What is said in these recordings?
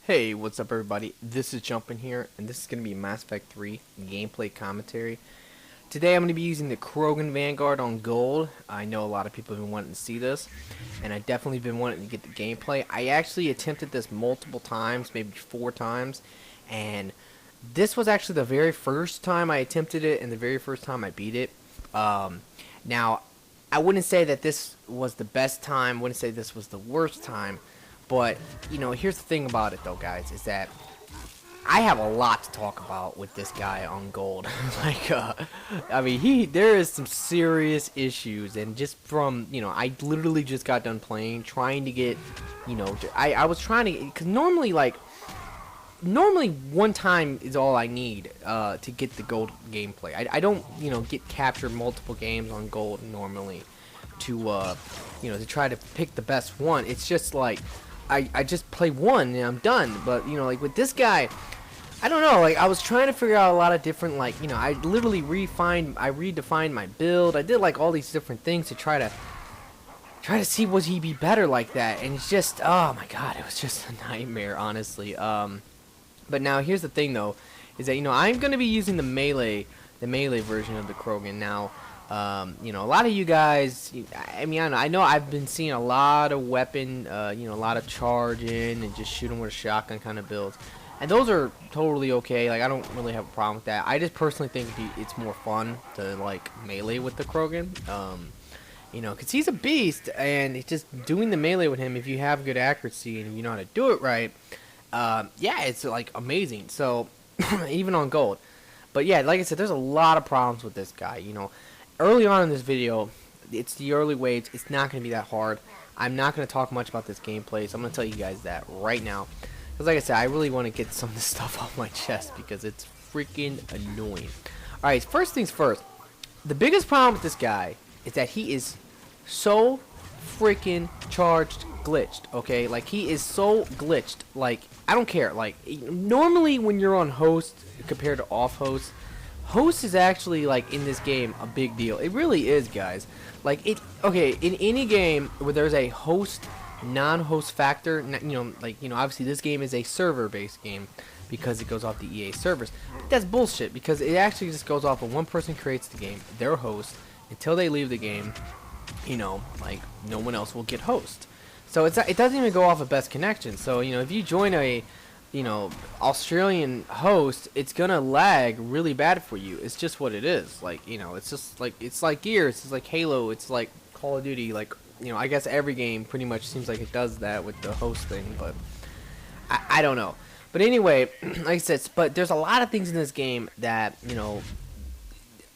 Hey, what's up everybody? This is Jumpin here, and this is going to be Mass Effect 3 gameplay commentary. Today I'm going to be using the Krogan Vanguard on gold. I know a lot of people have been wanting to see this, and I definitely been wanting to get the gameplay. I actually attempted this multiple times, maybe 4 times, and this was actually the very first time I attempted it and the very first time I beat it. Now, I wouldn't say that this was the best time, wouldn't say this was the worst time. But, you know, here's the thing about it, though, guys, is that I have a lot to talk about with this guy on gold. I mean, there is some serious issues, and just from, you know, I literally just got done playing, trying to get, you know, I was trying to, because normally one time is all I need to get the gold gameplay. I don't, you know, get captured multiple games on gold normally to, you know, to try to pick the best one. It's just like, I just play one and I'm done. But, you know, like with this guy, I don't know, like I was trying to figure out a lot of different, like, you know, I literally redefined my build. I did like all these different things to try to see would he be better like that. And it's just, oh my god, it was just a nightmare, honestly. But now here's the thing though, is that, you know, I'm going to be using the melee version of the Krogan now. You know, a lot of you guys, I mean, I know I've been seeing a lot of weapon, you know, a lot of charging and just shooting with a shotgun kind of builds. And those are totally okay. Like, I don't really have a problem with that. I just personally think it's more fun to, like, melee with the Krogan. You know, because he's a beast, and it's just doing the melee with him, if you have good accuracy and you know how to do it right, yeah, it's, like, amazing. So, even on gold. But, yeah, like I said, there's a lot of problems with this guy, you know. Early on in this video, it's the early waves. It's not going to be that hard. I'm not going to talk much about this gameplay, so I'm going to tell you guys that right now. Because like I said, I really want to get some of this stuff off my chest because it's freaking annoying. Alright, first things first. The biggest problem with this guy is that he is so freaking charged glitched, okay? Like, he is so glitched. Like, I don't care. Like, normally when you're on host compared to off host, host is actually, like, in this game a big deal. It really is, guys. Like, okay, in any game where there's a host non-host factor, you know, like, you know, obviously this game is a server-based game because it goes off the EA servers. But that's bullshit because it actually just goes off of one person creates the game, their host, until they leave the game, you know, like, no one else will get host. So it doesn't even go off of best connection. So, you know, if you join a, you know, Australian host, it's gonna lag really bad for you. It's just what it is. Like, you know, it's just like, it's like Gears, it's like Halo, it's like Call of Duty. Like, you know, I guess every game pretty much seems like it does that with the host thing, but I don't know. But anyway, like I said, but there's a lot of things in this game that, you know,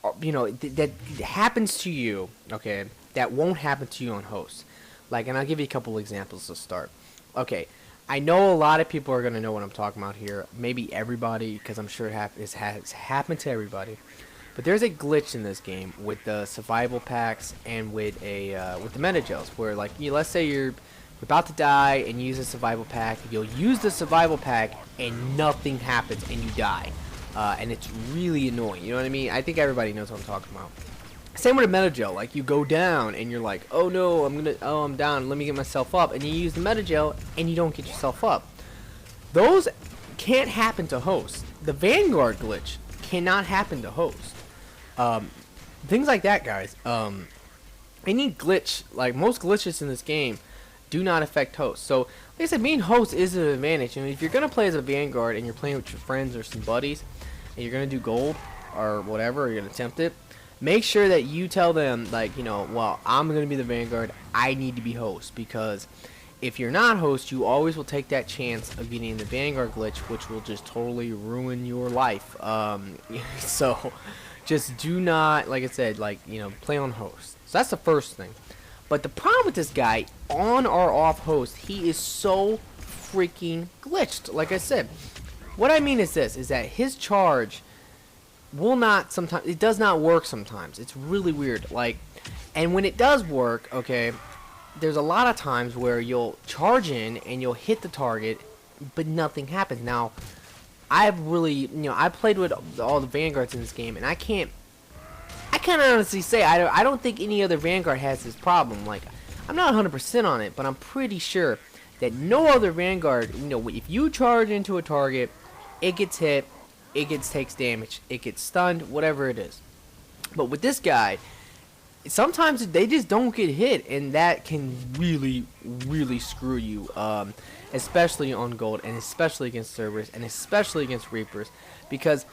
that happens to you, okay, that won't happen to you on host. Like, and I'll give you a couple examples to start. Okay, I know a lot of people are going to know what I'm talking about here. Maybe everybody, because I'm sure it has happened to everybody. But there's a glitch in this game with the survival packs and with the meta gels, where, like, let's say you're about to die and you use a survival pack. You'll use the survival pack and nothing happens and you die. And it's really annoying. You know what I mean? I think everybody knows what I'm talking about. Same with a meta gel. Like, you go down and you're like, oh no, I'm down, let me get myself up. And you use the meta gel and you don't get yourself up. Those can't happen to hosts. The Vanguard glitch cannot happen to hosts. Things like that, guys. Any glitch, like most glitches in this game, do not affect hosts. So, like I said, being host is an advantage. I mean, if you're gonna play as a Vanguard and you're playing with your friends or some buddies, and you're gonna do gold or whatever, or you're gonna attempt it, make sure that you tell them, like, you know, well, I'm gonna be the Vanguard, I need to be host, because if you're not host, you always will take that chance of getting the Vanguard glitch, which will just totally ruin your life. So just do not, like I said, like, you know, play on host. So that's the first thing. But the problem with this guy, on or off host, he is so freaking glitched. Like I said, what I mean is this, is that his charge will not sometimes, it does not work sometimes. It's really weird. Like, and when it does work, okay, there's a lot of times where you'll charge in and you'll hit the target, but nothing happens. Now, I've really, you know, I played with all the Vanguards in this game, and I can't honestly say, I don't think any other Vanguard has this problem. Like, I'm not 100% on it, but I'm pretty sure that no other Vanguard, you know, if you charge into a target, it gets hit, takes damage, it gets stunned, whatever it is. But with this guy, sometimes they just don't get hit, and that can really, really screw you, especially on gold, and especially against servers, and especially against Reapers, because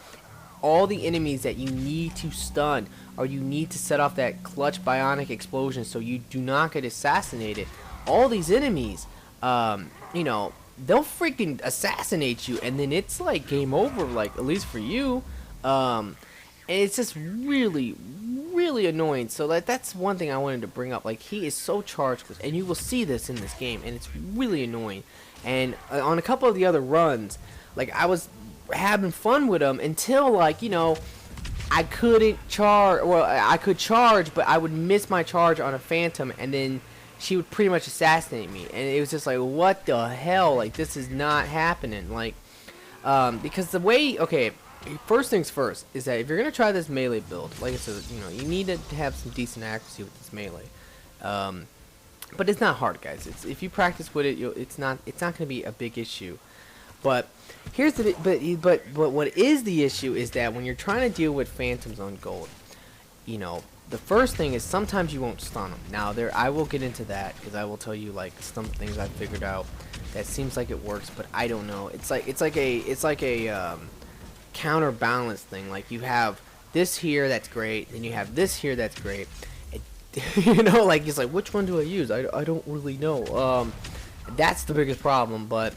all the enemies that you need to stun, or you need to set off that clutch bionic explosion so you do not get assassinated, all these enemies, you know, they'll freaking assassinate you, and then it's like game over, like, at least for you. And it's just really, really annoying. So that's one thing I wanted to bring up. Like, he is so charged, and you will see this in this game, and it's really annoying. And on a couple of the other runs, like, I was having fun with him until, like, you know, I couldn't charge. Well, I could charge, but I would miss my charge on a Phantom, and then she would pretty much assassinate me. And it was just like, what the hell? Like, this is not happening. Like, because the way, okay, first things first is that if you're gonna try this melee build, like I said, you know, you need to have some decent accuracy with this melee. But it's not hard, guys. It's, if you practice with it, it's not gonna be a big issue. But here's the but what is the issue is that when you're trying to deal with Phantoms on gold, you know, the first thing is sometimes you won't stun them. Now I will get into that, because I will tell you like some things I figured out that seems like it works, but I don't know. It's like a counterbalance thing. Like, you have this here that's great, then you have this here that's great. You know, like, it's like, which one do I use? I don't really know. That's the biggest problem. But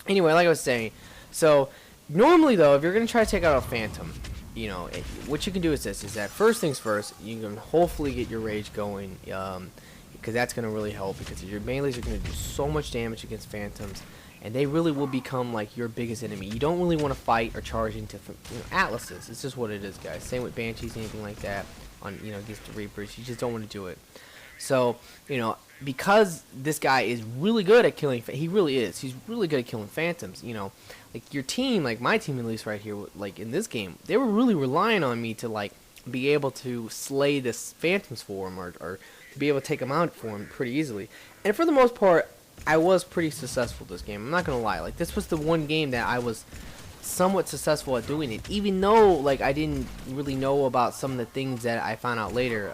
anyway, like I was saying, so normally though, if you're gonna try to take out a Phantom, you know, what you can do is this: is that first things first, you can hopefully get your rage going, because that's gonna really help, because your melees are gonna do so much damage against Phantoms, and they really will become like your biggest enemy. You don't really want to fight or charge into, you know, Atlases. It's just what it is, guys. Same with Banshees, anything like that. On, you know, against the Reapers, you just don't want to do it. So, you know, because this guy is really good at killing, he really is. He's really good at killing Phantoms. You know, like your team, like my team at least right here, like in this game, they were really relying on me to like be able to slay this Phantoms for him, or to be able to take him out for him pretty easily. And for the most part, I was pretty successful this game. I'm not gonna lie. Like, this was the one game that I was somewhat successful at doing it, even though like I didn't really know about some of the things that I found out later.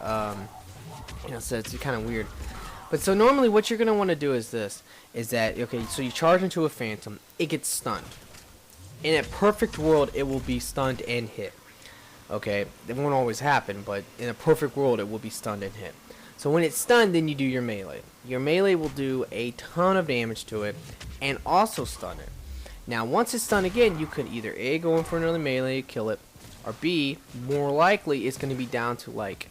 You know, so it's kind of weird. But so normally what you're gonna want to do is this: is that, okay, so you charge into a Phantom, it gets stunned. In a perfect world, it will be stunned and hit. Okay, it won't always happen, but in a perfect world, it will be stunned and hit. So when it's stunned, then you do your melee. Your melee will do a ton of damage to it, and also stun it. Now, once it's stunned again, you could either A, go in for another melee, kill it, or B, more likely it's going to be down to like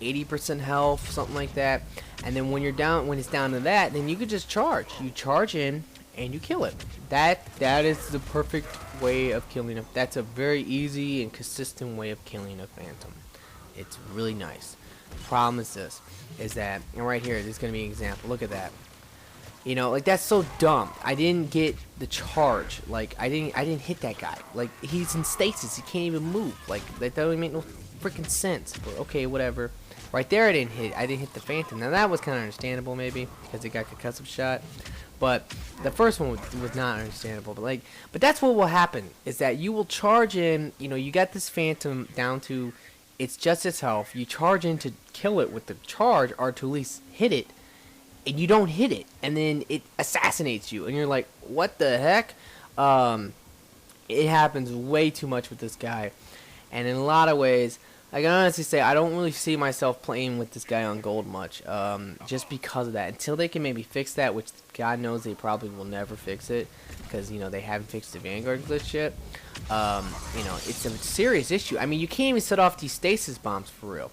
80% health, something like that. And then when it's down to that, then you could just charge. You charge in and you kill it. That is the perfect way of killing it. That's a very easy and consistent way of killing a Phantom. It's really nice. The problem is this: is that, and right here, this is going to be an example. Look at that. You know, like, that's so dumb. I didn't get the charge. Like, I didn't hit that guy. Like, he's in stasis. He can't even move. Like, that doesn't make no freaking sense. But okay, whatever. Right there, I didn't hit the Phantom. Now that was kind of understandable, maybe, because it got concussive shot. But the first one was not understandable. But that's what will happen: is that you will charge in. You know, you got this Phantom down to it's just its health. You charge in to kill it with the charge, or to at least hit it. And you don't hit it, and then it assassinates you, and you're like, what the heck? It happens way too much with this guy, and in a lot of ways, I can honestly say I don't really see myself playing with this guy on gold much, just because of that. Until they can maybe fix that, which God knows they probably will never fix it, because, you know, they haven't fixed the Vanguard glitch yet. You know, it's a serious issue. I mean, you can't even set off these stasis bombs for real.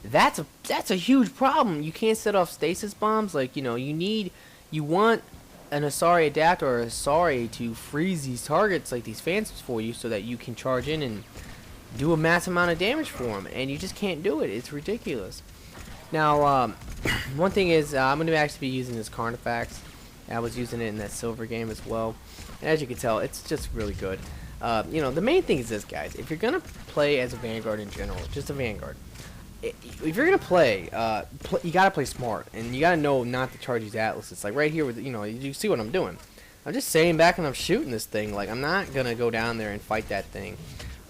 That's a huge problem. You can't set off stasis bombs. Like, you know, you want an Asari adapter or Asari to freeze these targets, like these Phantoms, for you, so that you can charge in and do a massive amount of damage for them, and you just can't do it. It's ridiculous. Now, one thing is, I'm going to actually be using this Carnifax. I was using it in that silver game as well, and as you can tell, it's just really good. You know, the main thing is this, guys: if you're going to play as a Vanguard in general, just a Vanguard, if you're gonna play, you gotta play smart, and you gotta know not to charge these atlases. Like right here, with you see what I'm doing. I'm just staying back and I'm shooting this thing. Like I'm not gonna go down there and fight that thing.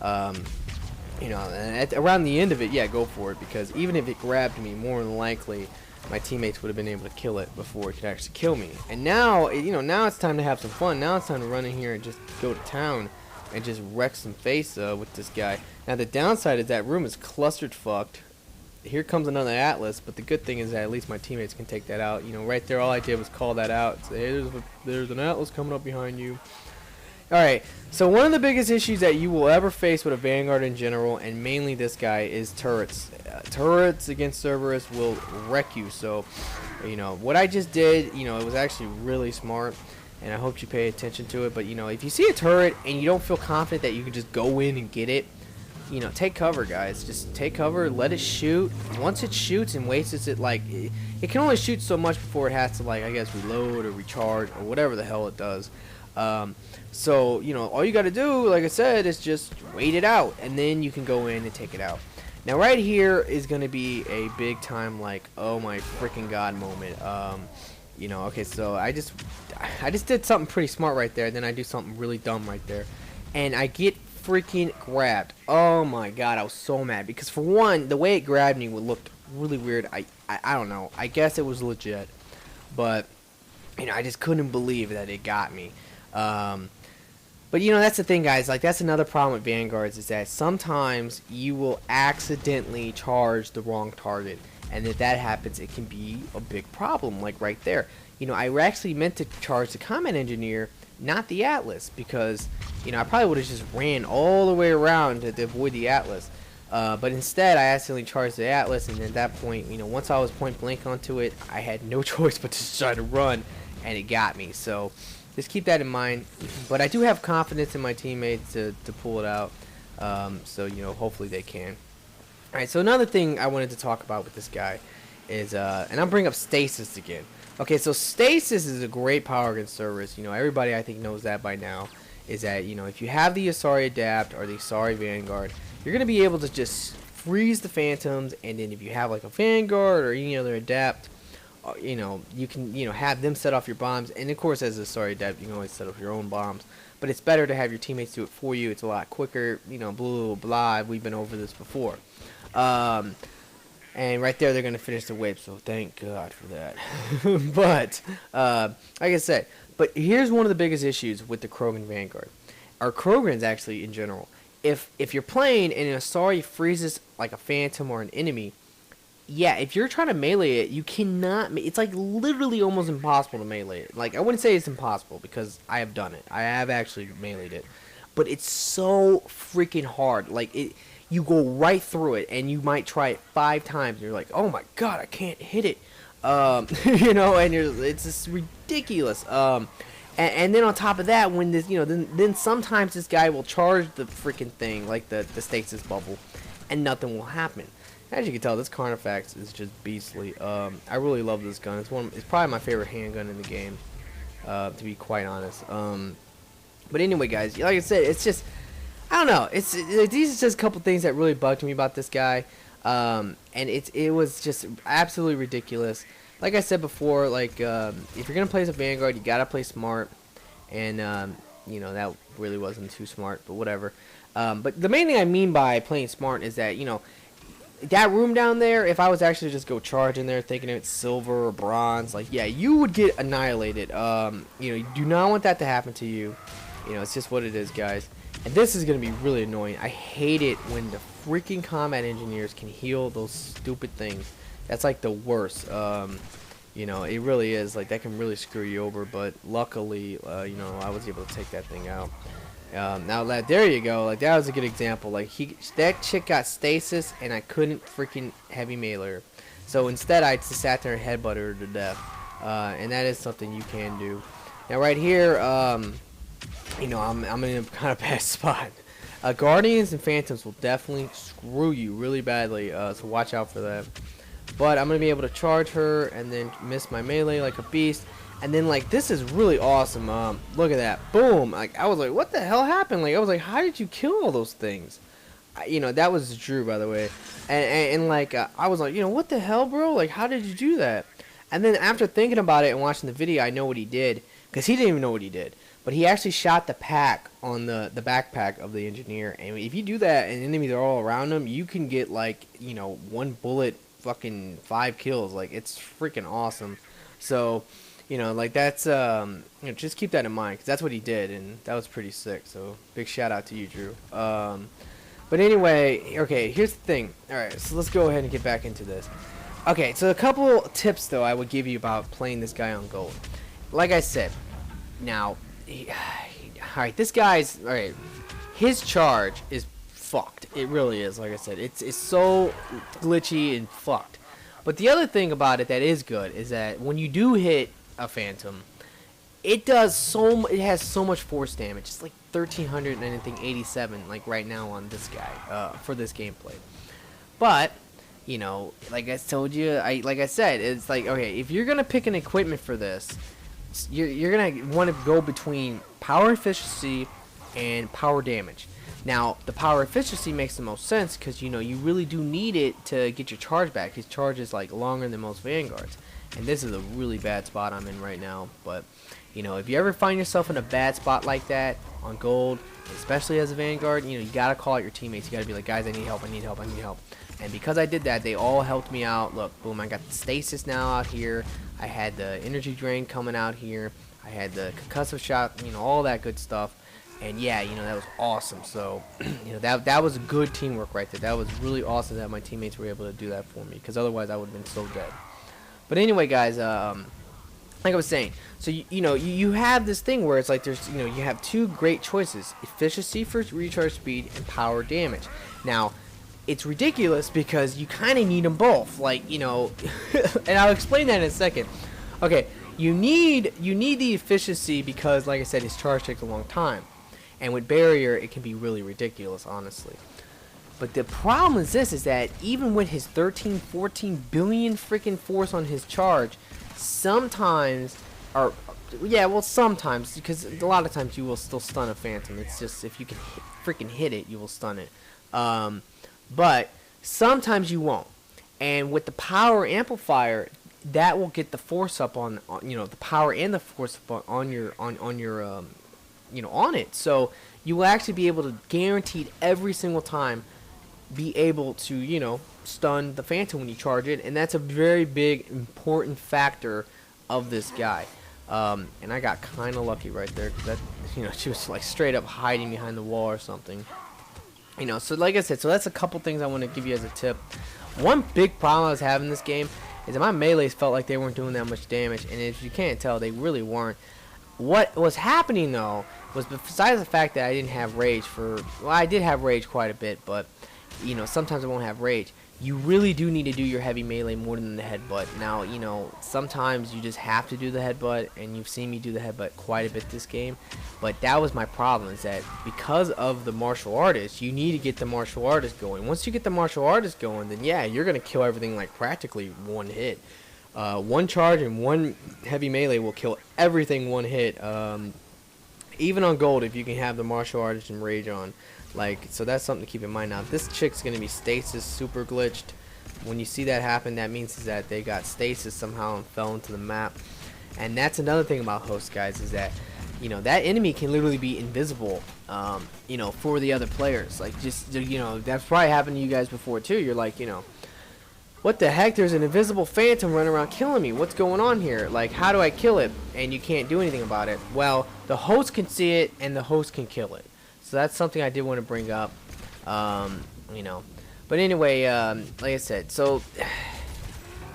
And around the end of it, yeah, go for it, because even if it grabbed me, more than likely my teammates would have been able to kill it before it could actually kill me. And now, now it's time to have some fun. Now it's time to run in here and just go to town and just wreck some face with this guy. Now the downside is that room is clustered fucked. Here comes another Atlas, but the good thing is that at least my teammates can take that out. Right there, all I did was call that out. Say, hey, there's an Atlas coming up behind you. Alright, so one of the biggest issues that you will ever face with a Vanguard in general, and mainly this guy, is turrets. Turrets against Cerberus will wreck you. So, what I just did, it was actually really smart, and I hope you pay attention to it. But, if you see a turret and you don't feel confident that you can just go in and get it, take cover, guys. Just take cover, let it shoot. Once it shoots and wastes it, it can only shoot so much before it has to, I guess, reload or recharge or whatever the hell it does. So, all you got to do, like I said, is just wait it out, and then you can go in and take it out. Now, right here is going to be a big time, oh my freaking god moment. Okay, so I just did something pretty smart right there, and then I do something really dumb right there, and I get freaking grabbed. Oh my god, I was so mad, because for one, the way it grabbed me looked really weird. I don't know. I guess it was legit, but I just couldn't believe that it got me. But that's the thing, guys. That's another problem with Vanguards, is that sometimes you will accidentally charge the wrong target, and if that happens, it can be a big problem. Like right there, I actually meant to charge the combat engineer, not the Atlas, because I probably would have just ran all the way around to avoid the Atlas. But instead, I accidentally charged the Atlas, and at that point, once I was point blank onto it, I had no choice but to try to run, and it got me. So just keep that in mind. But I do have confidence in my teammates to pull it out. So hopefully they can. Alright, so another thing I wanted to talk about with this guy is, and I'm bringing up stasis again. Okay, so stasis is a great power against Cerberus. Everybody I think knows that by now. Is that, if you have the Asari Adapt or the Asari Vanguard, you're going to be able to just freeze the Phantoms, and then if you have a Vanguard or any other Adapt, you can, have them set off your bombs. And of course, as a Asari Adapt, you can always set off your own bombs. But it's better to have your teammates do it for you. It's a lot quicker, blah, blah, blah. We've been over this before. And right there, they're going to finish the whip, so thank God for that. But, like I said, but here's one of the biggest issues with the Krogan Vanguard. Or Krogans, actually, in general. If you're playing and an Asari freezes like a Phantom or an enemy, yeah, if you're trying to melee it, you cannot. It's literally almost impossible to melee it. I wouldn't say it's impossible, because I have done it. I have actually meleeed it. But it's so freaking hard. You go right through it, and you might try it 5 times, and you're like, oh my god, I can't hit it. And it's just ridiculous. And then on top of that, when this, then sometimes this guy will charge the freaking thing, like the stasis bubble, and nothing will happen. As you can tell, this Carnifex is just beastly. I really love this gun. It's probably my favorite handgun in the game, to be quite honest. But anyway, guys, like I said, it's just, I don't know. These are just a couple things that really bugged me about this guy. And it was just absolutely ridiculous. Like I said before, if you're gonna play as a Vanguard, you gotta play smart. And that really wasn't too smart, but whatever. But the main thing I mean by playing smart is that that room down there, if I was actually just go charge in there thinking it's silver or bronze, yeah, you would get annihilated. You do not want that to happen to you. It's just what it is, guys. And this is going to be really annoying. I hate it when the freaking combat engineers can heal those stupid things. That's the worst. It really is. That can really screw you over. But luckily, I was able to take that thing out. Now, there you go. That was a good example. That chick got stasis, and I couldn't freaking heavy melee her. So instead, I just sat there and headbutted her to death. And that is something you can do. Now, right here, I'm in a kind of bad spot. Guardians and Phantoms will definitely screw you really badly, so watch out for that. But I'm going to be able to charge her and then miss my melee like a beast. And then, this is really awesome. Look at that. Boom. I was like, what the hell happened? I was like, how did you kill all those things? you know, that was Drew, by the way, and like I was like, you know, what the hell, bro? Like, how did you do that? And then after thinking about it and watching the video, I know what he did, because he didn't even know what he did. But he actually shot the pack on the backpack of the engineer, and if you do that and enemies are all around him, you can get like, you know, one bullet, fucking 5 kills. Like, it's freaking awesome. So, you know, like that's you know, just keep that in mind, because that's what he did, and that was pretty sick. So big shout out to you, Drew. But anyway, okay, here's the thing. All right, so let's go ahead and get back into this. Okay, so a couple tips though I would give you about playing this guy on gold. Like I said, now, alright, this guy's, alright, his charge is fucked. It really is. Like I said, it's so glitchy and fucked. But the other thing about it that is good is that when you do hit a phantom, it has so much force damage. It's like 1300 and anything 87 like right now on this guy for this gameplay. But you know, like I told you, like I said, it's like, okay, if you're gonna pick an equipment for this, you're gonna want to go between power efficiency and power damage. Now, the power efficiency makes the most sense because, you know, you really do need it to get your charge back. His charge is like longer than most Vanguards, and this is a really bad spot I'm in right now. But you know, if you ever find yourself in a bad spot like that on gold, especially as a Vanguard, you know, you gotta call out your teammates. You gotta be like, guys, I need help, I need help, I need help. And because I did that, they all helped me out. Look, boom, I got the stasis now out here. I had the energy drain coming out here. I had the concussive shot, you know, all that good stuff. And yeah, you know, that was awesome. So, you know, that was good teamwork right there. That was really awesome that my teammates were able to do that for me, because otherwise I would have been so dead. But anyway, guys, like I was saying, so you know, you have this thing where it's like there's, you know, you have two great choices: efficiency for recharge speed and power damage. Now, it's ridiculous because you kind of need them both, like, you know, and I'll explain that in a second. Okay, you need the efficiency because, like I said, his charge takes a long time, and with barrier it can be really ridiculous, honestly. But the problem is this: is that even with his 14 billion freaking force on his charge, sometimes, or yeah, well, sometimes, because a lot of times you will still stun a phantom. It's just if you can freaking hit it, you will stun it. But sometimes you won't. And with the power amplifier, that will get the force up on you know, the power and the force up on your you know, on it. So you will actually be able to, guaranteed every single time, be able to, you know, stun the phantom when you charge it. And that's a very big important factor of this guy. And I got kind of lucky right there, because that, you know, she was like straight up hiding behind the wall or something. You know, so like I said, so that's a couple things I want to give you as a tip. One big problem I was having in this game is that my melees felt like they weren't doing that much damage, and if you can't tell, they really weren't. What was happening though was, besides the fact that I didn't have rage for, well, I did have rage quite a bit, but you know, sometimes I won't have rage. You really do need to do your heavy melee more than the headbutt. Now, you know, sometimes you just have to do the headbutt, and you've seen me do the headbutt quite a bit this game. But that was my problem, is that because of the martial artist, you need to get the martial artist going. Once you get the martial artist going, then yeah, you're going to kill everything like practically one hit. One charge and one heavy melee will kill everything one hit. Even on gold, if you can have the martial artist and rage on. Like, so that's something to keep in mind. Now, this chick's gonna be stasis super glitched. When you see that happen, that means is that they got stasis somehow and fell into the map. And that's another thing about hosts, guys, is that, you know, that enemy can literally be invisible, you know, for the other players. Like, just, you know, that's probably happened to you guys before too. You're like, you know, what the heck? There's an invisible phantom running around killing me. What's going on here? Like, how do I kill it? And you can't do anything about it. Well, the host can see it, and the host can kill it. So that's something I did want to bring up, you know. But anyway, like I said, so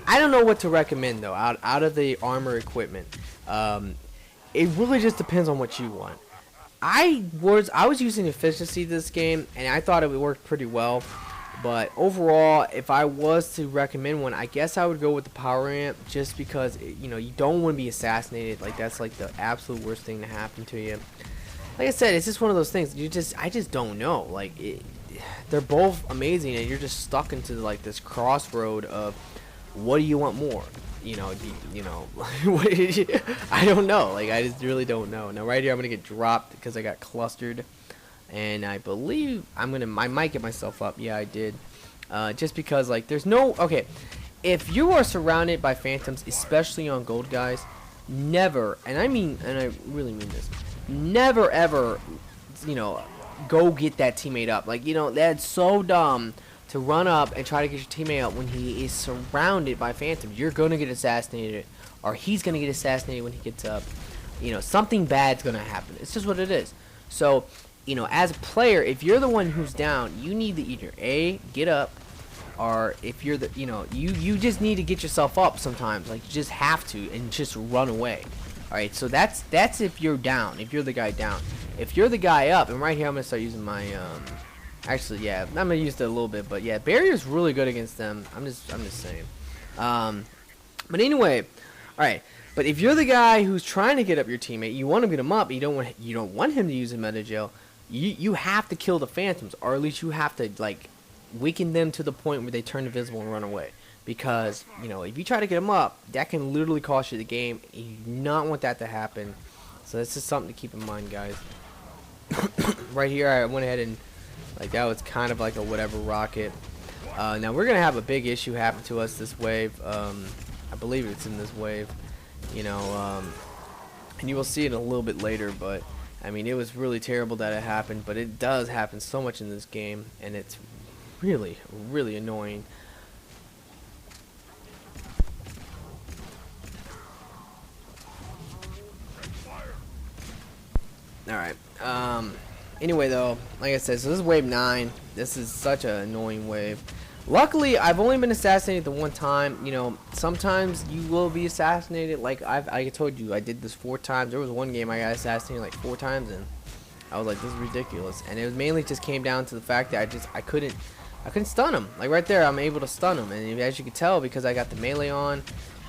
I don't know what to recommend though out of the armor equipment. It really just depends on what you want. I was using efficiency this game, and I thought it would work pretty well. But overall, if I was to recommend one, I guess I would go with the power amp, just because, you know, you don't want to be assassinated. Like, that's like the absolute worst thing to happen to you. Like I said, it's just one of those things. I just don't know. Like, they're both amazing, and you're just stuck into like this crossroad of what do you want more? You know, I don't know. Like, I just really don't know. Now, right here, I'm gonna get dropped because I got clustered. and I believe I might get myself up. Yeah, I did. Just because like there's no okay. If you are surrounded by phantoms, especially on gold, guys, never, and I really mean this, never ever, you know, go get that teammate up. Like, you know, that's so dumb to run up and try to get your teammate up when he is surrounded by phantoms. You're gonna get assassinated, or he's gonna get assassinated when he gets up. You know, something bad's gonna happen. It's just what it is. So, you know, as a player, if you're the one who's down, you need to either A, get up, or if you're the, you know, you just need to get yourself up sometimes. Like, you just have to, and just run away. Alright, so that's if you're down, if you're the guy down. If you're the guy up, and right here I'm gonna start using my actually, yeah, I'm gonna use it a little bit, but yeah, barrier's really good against them. I'm just saying. But anyway, alright. But if you're the guy who's trying to get up your teammate, you want to get him up, you don't want him to use a meta gel, you have to kill the phantoms, or at least you have to like weaken them to the point where they turn invisible and run away. Because, you know, if you try to get them up, that can literally cost you the game. You do not want that to happen. So this is something to keep in mind, guys. Right here, I went ahead and, like, that was kind of like a whatever rocket. Now, we're going to have a big issue happen to us this wave. I believe it's in this wave. You know, and you will see it a little bit later, but, I mean, it was really terrible that it happened. But it does happen so much in this game, and it's really, really annoying. Alright, anyway though, like I said, so this is wave 9. This is such an annoying wave. Luckily, I've only been assassinated the one time. You know, sometimes you will be assassinated. Like, I told you, I did this 4 times. There was one game I got assassinated like 4 times, and I was like, this is ridiculous. And it was mainly just came down to the fact that I couldn't stun him. Like, right there, I'm able to stun him. And as you can tell, because I got the melee on,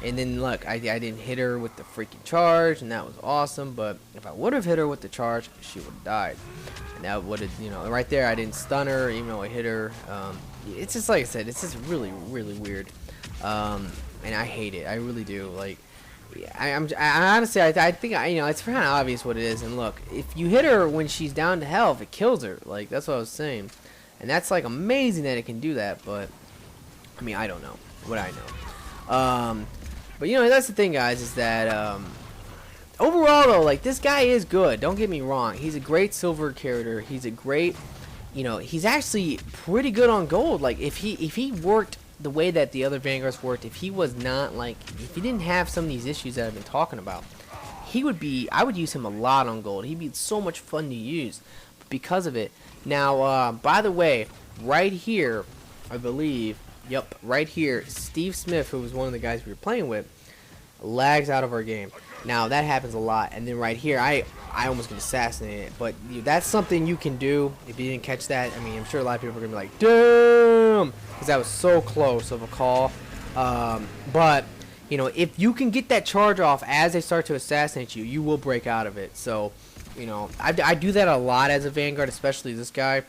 and then look, I didn't hit her with the freaking charge, and that was awesome. But if I would have hit her with the charge, she would have died. And that would have, you know, right there, I didn't stun her, even though I hit her. It's just like I said, it's just really, really weird. And I hate it. I really do. Like, I honestly, I think, you know, it's kind of obvious what it is. And look, if you hit her when she's down to health, it kills her. Like, that's what I was saying. And that's like amazing that it can do that. But I mean, I don't know what I know. But, you know, that's the thing, guys, is that, overall, though, like, this guy is good. Don't get me wrong. He's a great silver character. He's a great, you know, he's actually pretty good on gold. Like, if he worked the way that the other Vanguards worked, if he was not, like, if he didn't have some of these issues that I've been talking about, he would be, I would use him a lot on gold. He'd be so much fun to use because of it. Now, by the way, right here, I believe, yep, right here, Steve Smith, who was one of the guys we were playing with, lags out of our game. Now, that happens a lot. And then right here, I almost get assassinated. But that's something you can do if you didn't catch that. I mean, I'm sure a lot of people are going to be like, damn! Because that was so close of a call. But, you know, if you can get that charge off as they start to assassinate you, you will break out of it. So, you know, I do that a lot as a Vanguard, especially this guy.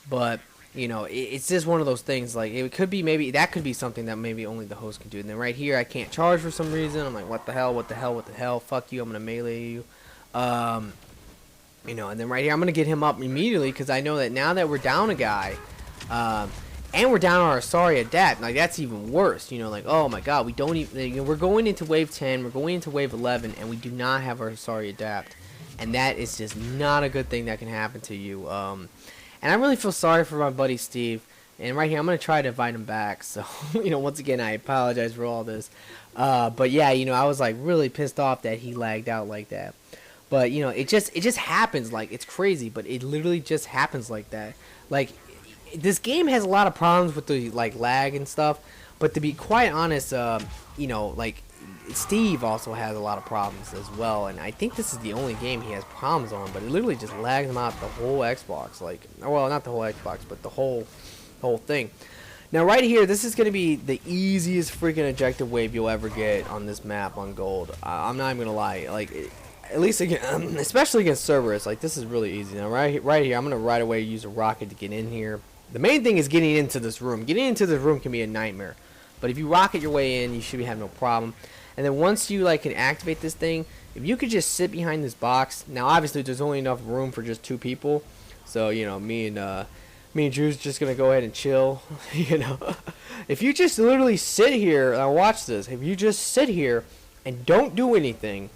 But, you know, it's just one of those things. Like, it could be maybe, that could be something that maybe only the host can do. And then right here, I can't charge for some reason. I'm like, what the hell, what the hell, what the hell? Fuck you, I'm going to melee you. You know, and then right here, I'm going to get him up immediately because I know that now that we're down a guy, and we're down our sorry adapt, like, that's even worse. You know, like, oh my god, we don't even, you know, we're going into wave 10, we're going into wave 11, and we do not have our sorry adapt. And that is just not a good thing that can happen to you. And I really feel sorry for my buddy Steve. And right here, I'm going to try to invite him back. So, you know, once again, I apologize for all this. But yeah, you know, I was like really pissed off that he lagged out like that. But, you know, it just happens. Like, it's crazy, but it literally just happens like that. Like, this game has a lot of problems with the, like, lag and stuff. But to be quite honest, you know, like, Steve also has a lot of problems as well, and I think this is the only game he has problems on, but it literally just lags him out the whole Xbox, like, well, not the whole Xbox, but the whole thing. Now, right here, this is going to be the easiest freaking objective wave you'll ever get on this map on gold. I'm not even going to lie, like, at least, again, especially against Cerberus, like, this is really easy. Now, right here, I'm going to right away use a rocket to get in here. The main thing is getting into this room. Getting into this room can be a nightmare, but if you rocket your way in, you should have no problem. And then once you, like, can activate this thing, if you could just sit behind this box. Now, obviously, there's only enough room for just 2 people, so you know, me and Drew's just gonna go ahead and chill. You know, if you just literally sit here, now watch this. If you just sit here and don't do anything,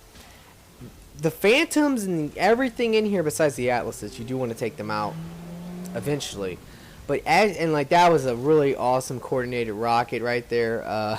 the Phantoms and everything in here besides the Atlases, you do want to take them out eventually. But like that was a really awesome coordinated rocket right there.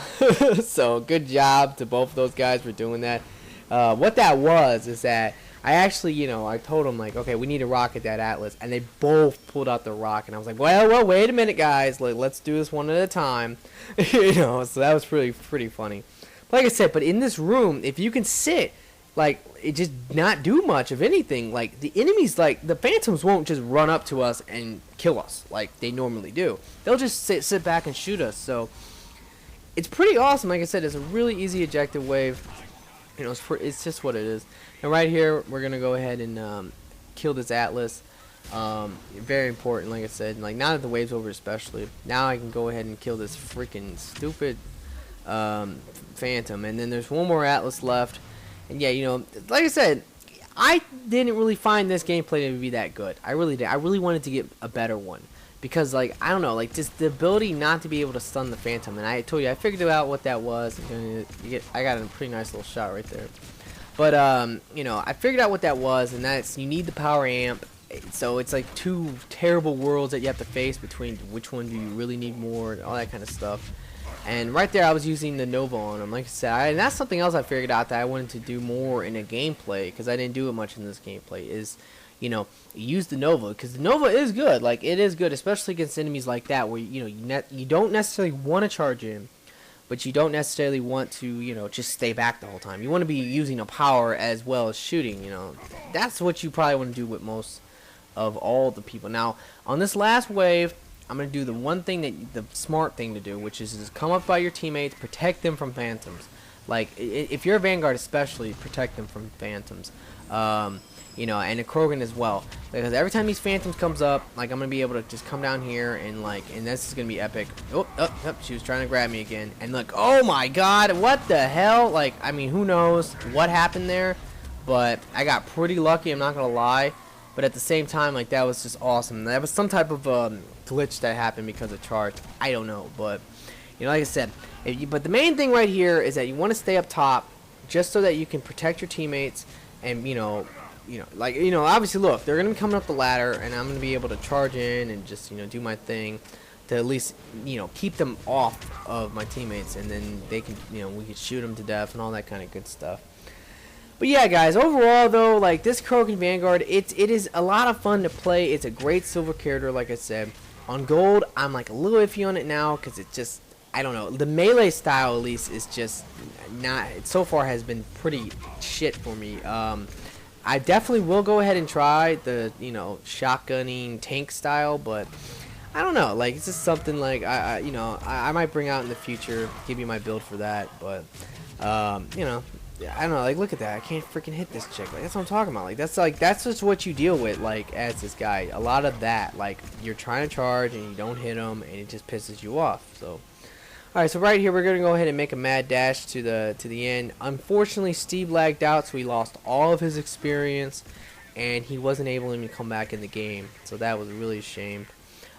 So good job to both of those guys for doing that. What that was is that I actually, you know, I told them like, okay, we need to rocket that Atlas, and they both pulled out the rocket. And I was like, well, wait a minute, guys, let's do this one at a time. You know, so that was pretty funny. But like I said, but in this room, if you can sit, like, it just not do much of anything. Like, the enemies, like, the Phantoms won't just run up to us and kill us like they normally do. They'll just sit back and shoot us. So it's pretty awesome. Like I said, it's a really easy ejective wave. You know, it's just what it is. And right here, we're gonna go ahead and kill this Atlas. Very important, like I said. Like, now that the wave's over, especially, now I can go ahead and kill this freaking stupid Phantom. And then there's one more Atlas left. And yeah, you know, like I said, I didn't really find this gameplay to be that good. I really did. I really wanted to get a better one. Because, like, I don't know, like, just the ability not to be able to stun the Phantom. And I told you, I figured out what that was. I got a pretty nice little shot right there. But, you know, I figured out what that was. And that's, you need the power amp. So it's like 2 terrible worlds that you have to face between which one do you really need more, all that kind of stuff. And right there, I was using the Nova on him. Like I said, and that's something else I figured out that I wanted to do more in a gameplay, because I didn't do it much in this gameplay, is, you know, use the Nova, because the Nova is good. Like, it is good, especially against enemies like that, where, you know, you don't necessarily want to charge in, but you don't necessarily want to, you know, just stay back the whole time. You want to be using a power as well as shooting, you know. That's what you probably want to do with most of all the people. Now, on this last wave, I'm going to do the one thing that the smart thing to do, which is just come up by your teammates, protect them from Phantoms. Like, if you're a Vanguard especially, protect them from Phantoms. You know, and a Krogan as well. Because every time these Phantoms comes up, like, I'm going to be able to just come down here and, like, and this is going to be epic. Oh, she was trying to grab me again. And look, oh my god, what the hell? Like, I mean, who knows what happened there? But I got pretty lucky, I'm not going to lie. But at the same time, like, that was just awesome. That was some type of glitch that happened because of charge. I don't know, but you know, like I said, but the main thing right here is that you want to stay up top, just so that you can protect your teammates, and you know, like, you know, obviously, look, they're gonna be coming up the ladder, and I'm gonna be able to charge in and just, you know, do my thing to at least, you know, keep them off of my teammates, and then they can, you know, we can shoot them to death and all that kind of good stuff. But yeah, guys, overall though, like, this Krogan Vanguard, it is a lot of fun to play. It's a great silver character, like I said. On gold, I'm like a little iffy on it now, because it just, I don't know, the melee style at least is just not, so far has been pretty shit for me. I definitely will go ahead and try the, you know, shotgunning tank style, but I don't know, like, it's just something like, you know, I might bring out in the future, give you my build for that, but, you know, I don't know, like, look at that, I can't freaking hit this chick, like, that's what I'm talking about, like, that's just what you deal with, like, as this guy, a lot of that, like, you're trying to charge, and you don't hit him, and it just pisses you off, so. Alright, so right here, we're going to go ahead and make a mad dash to the end. Unfortunately, Steve lagged out, so he lost all of his experience, and he wasn't able to even come back in the game, so that was really a shame.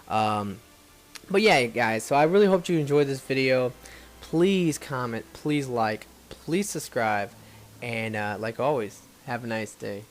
But yeah, guys, so I really hope you enjoyed this video. Please comment, please like, please subscribe, and like always, have a nice day.